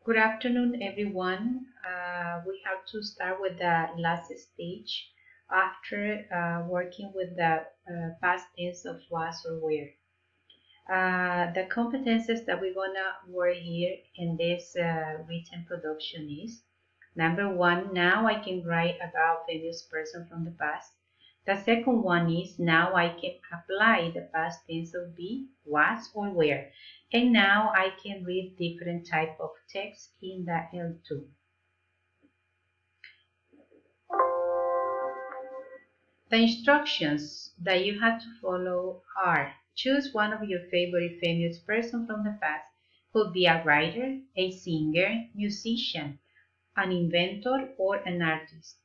Good afternoon, everyone. We have to start with the last stage after working with the past tense of was or were. The competences that we're gonna work here in this written production is number one, now I can write about famous person from the past. The second one is now I can apply the past tense of be, was, or were. And now I can read different type of text in the L2. The instructions that you have to follow are: choose one of your favorite famous person from the past. Could be a writer, a singer, musician, an inventor, or an artist.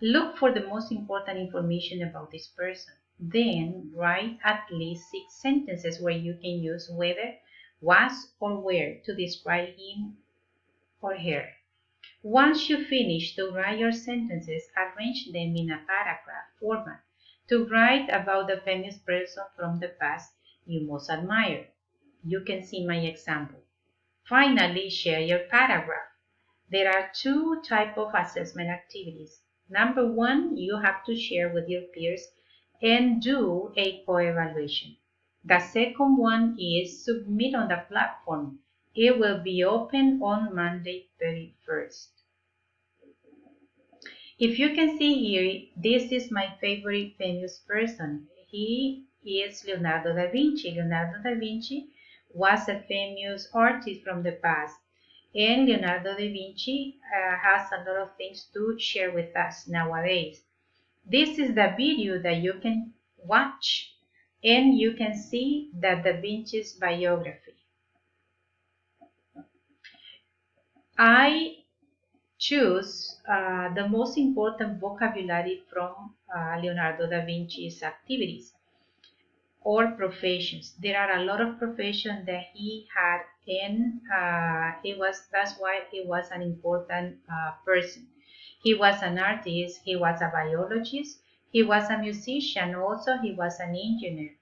Look for the most important information about this person. Then write at least 6 sentences where you can use whether, was, or were to describe him or her. Once you finish to write your sentences, arrange them in a paragraph format to write about the famous person from the past you most admire. You can see my example. Finally, share your paragraph. There are two types of assessment activities. Number one, you have to share with your peers and do a co-evaluation. The second one is submit on the platform. It will be open on Monday 31st. If you can see here, this is my favorite famous person. He is Leonardo da Vinci. Leonardo da Vinci was a famous artist from the past. And Leonardo da Vinci has a lot of things to share with us nowadays. This is the video that you can watch and you can see the Da Vinci's biography. I choose the most important vocabulary from Leonardo da Vinci's activities or professions. There are a lot of professions that he had, and that's why he was an important person. He was an artist, he was a biologist, he was a musician, also he was an engineer.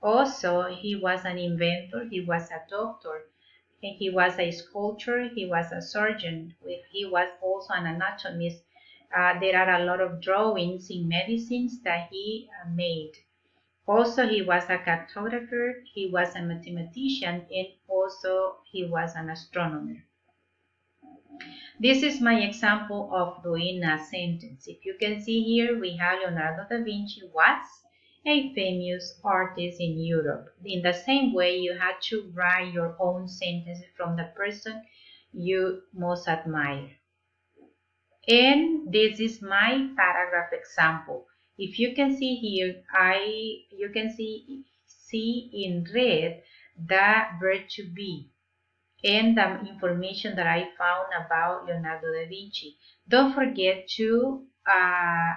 Also, he was an inventor, he was a doctor, and he was a sculptor, he was a surgeon, he was also an anatomist. There are a lot of drawings in medicines that he made. Also, he was a cartographer, he was a mathematician, and also he was an astronomer. This is my example of doing a sentence. If you can see here, we have Leonardo da Vinci was a famous artist in Europe. In the same way, you had to write your own sentences from the person you most admire. And this is my paragraph example. If you can see here, you can see in red the verb to be and the information that I found about Leonardo da Vinci. Don't forget to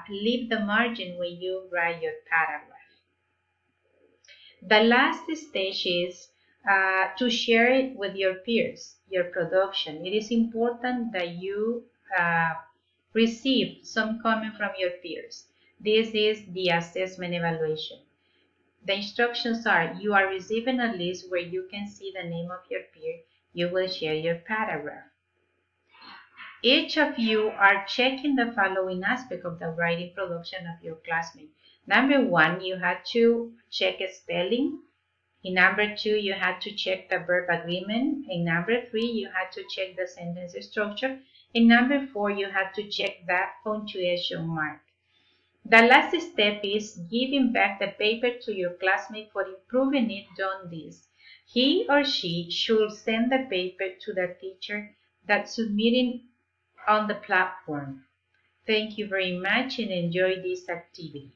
leave the margin when you write your paragraph. The last stage is to share it with your peers, your production. It is important that you receive some comment from your peers. This is the assessment evaluation. The instructions are: you are receiving a list where you can see the name of your peer. You will share your paragraph. Each of you are checking the following aspect of the writing production of your classmate. Number one, you had to check spelling. In number two, you had to check the verb agreement. In number three, you had to check the sentence structure. In number four, you had to check the punctuation mark. The last step is giving back the paper to your classmate for improving it. Done this. He or she should send the paper to the teacher that's submitting on the platform. Thank you very much and enjoy this activity.